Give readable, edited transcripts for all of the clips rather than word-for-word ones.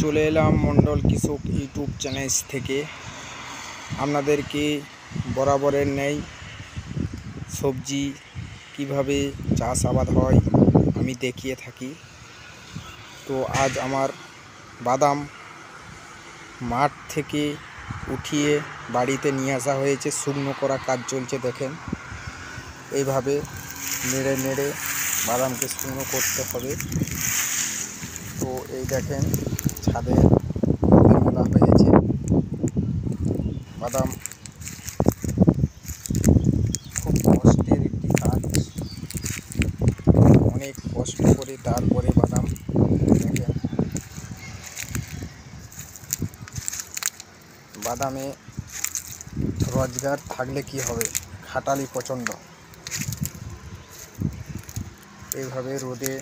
চলে এলাম মণ্ডল কৃষক ইউটিউব চ্যানেল থেকে। আপনাদেরকে বরাবরের ন্যায় সবজি কিভাবে চাষাবাদ হয় আমি দেখিয়ে থাকি। তো আজ আমার বাদাম মাঠ থেকে উঠিয়ে বাড়িতে নিয়ে আসা হয়েছে, শুকনো করা কাজ চলছে। দেখেন এইভাবে নেড়ে নেড়ে বাদামকে শুকনো করতে হবে। তো এই দেখেন ছাদে মেলা হয়েছে বাদাম। খুব কষ্টের একটি কাজ, অনেক কষ্ট করে তারপরে বাদাম দেখেন। বাদামে রোজগার থাকলে কি হবে, খাটালি প্রচণ্ড। এইভাবে রোদে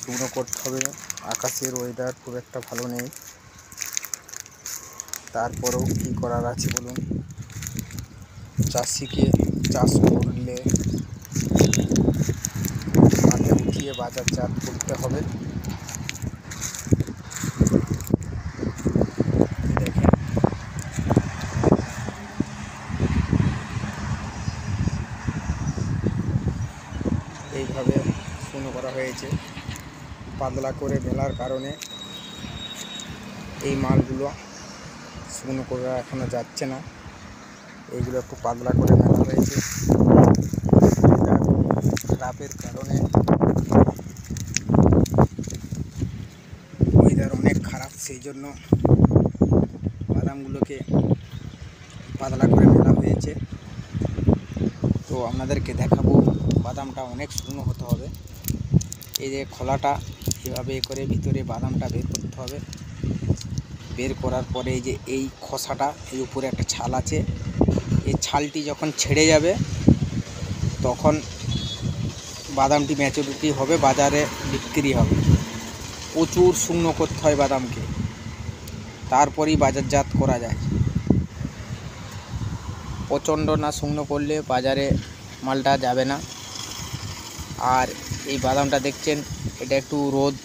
শুকনো করতে হবে। আকাশের ওয়েদার খুব একটা ভালো নেই, তারপরেও কি করার আছে বলুন। চাষিকে চাষ করলে মাঠে উঠিয়ে বাজারজাত করতে হবে। দেখেন এইভাবে শুকনো করা হয়েছে। পাতলা করে মেলার কারণে এই মালগুলো শুকনো করা এখনো যাচ্ছে না। এইগুলো একটু পাতলা করে মেলা হয়েছে। খারাপের কারণে ওয়েদার অনেক খারাপ, সেই জন্য বাদামগুলোকে পাতলা করে মেলা হয়েছে। তো আপনাদেরকে দেখাবো বাদামটা অনেক শুকনো হতে হবে। এই যে খোলাটা এভাবে করে ভিতরে বাদামটা বের করতে হবে। বের করার পরে এই যে এই খোসাটা, এই উপরে একটা ছাল আছে, এই ছালটি যখন ছেড়ে যাবে তখন বাদামটি ম্যাচুরিটি হবে, বাজারে বিক্রি হবে। প্রচুর শুকনো করতে হয় বাদামকে, তারপরেই বাজারজাত করা যায়। প্রচণ্ড না শুকনো করলে বাজারে মালটা যাবে না। আর এই বাদামটা দেখছেন, এটা একটু রোদ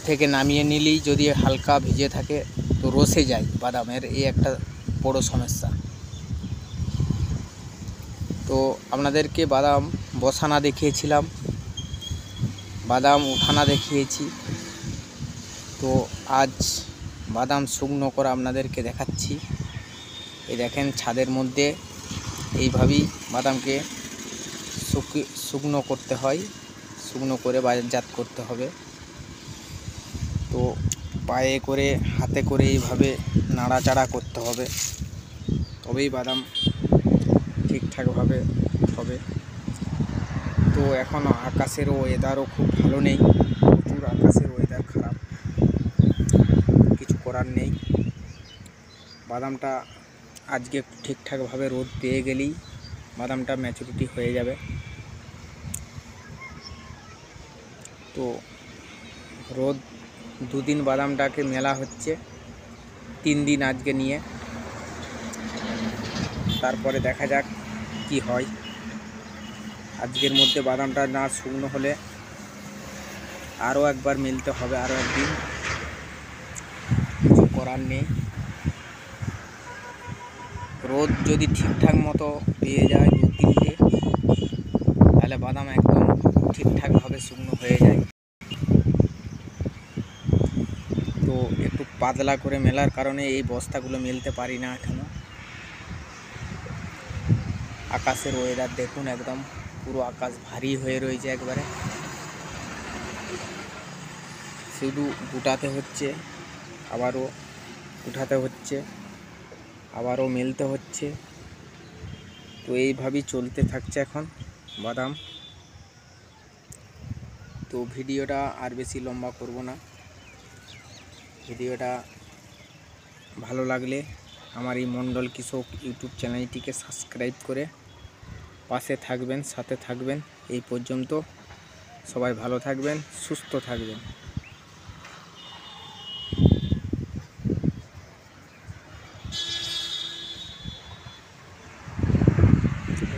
থেকে নামিয়ে নিলেই যদি হালকা ভিজে থাকে তো রসে যায় বাদামের, এই একটা বড় সমস্যা। তো আপনাদেরকে বাদাম বসানা দেখিয়েছিলাম, বাদাম উঠানা দেখিয়েছি। তো আজ বাদাম শুকনো করা আপনাদেরকে দেখাচ্ছি। এই দেখেন ছাদের মধ্যে এইভাবেই বাদামকে শুকনো করতে হয়, শুকনো করে বাজারজাত করতে হবে। তো পায়ে করে হাতে করে এইভাবে নাড়াচাড়া করতে হবে, তবেই বাদাম ঠিকঠাকভাবে হবে। তো এখনও আকাশের ওয়েদারও খুব ভালো নেই, প্রচুর আকাশের ওয়েদার খারাপ, কিছু করার নেই। বাদামটা আজকে ঠিকঠাকভাবে রোদ পেয়ে গেলেই বাদামটা ম্যাচুরিটি হয়ে যাবে। তো রোদ দুদিন বাদামটাকে মেলা হচ্ছে, 3 দিন আজকে নিয়ে, তারপরে দেখা যাক কি হয়। আজকের মধ্যে বাদামটা না শুকনো হলে আরও একবার মিলতে হবে, আরও একদিন, কিছু করার নেই। রোদ যদি ঠিকঠাক মতো পেয়ে যায় 2-3টে, তাহলে বাদাম একদম ঠিকঠাকভাবে শুকনো হয়ে যায়। তো একটু পাতলা করে মেলার কারণে এই বস্তাগুলো মেলতে পারি না এখনো। আকাশের ওয়েদার দেখুন, একদম পুরো আকাশ ভারী হয়ে রয়েছে একবারে। শুধু গুটাতে হচ্ছে, আবারও উঠাতে হচ্ছে, আবারও মেলতে হচ্ছে। তো এইভাবেই চলতে থাকছে এখন বাদাম। তো ভিডিওটা আর বেশি লম্বা করব না। ভিডিওটা ভালো লাগলে আমার এই মণ্ডল কৃষক ইউটিউব চ্যানেলটিকে সাবস্ক্রাইব করে পাশে থাকবেন, সাথে থাকবেন। এই পর্যন্ত সবাই ভালো থাকবেন, সুস্থ থাকবেন।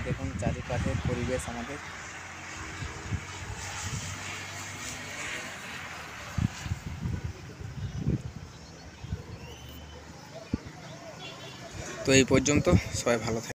দেখুন চারিপাশের পরিবেশ আমাদের। তো এই পর্যন্ত, সবাই ভালো থাকে।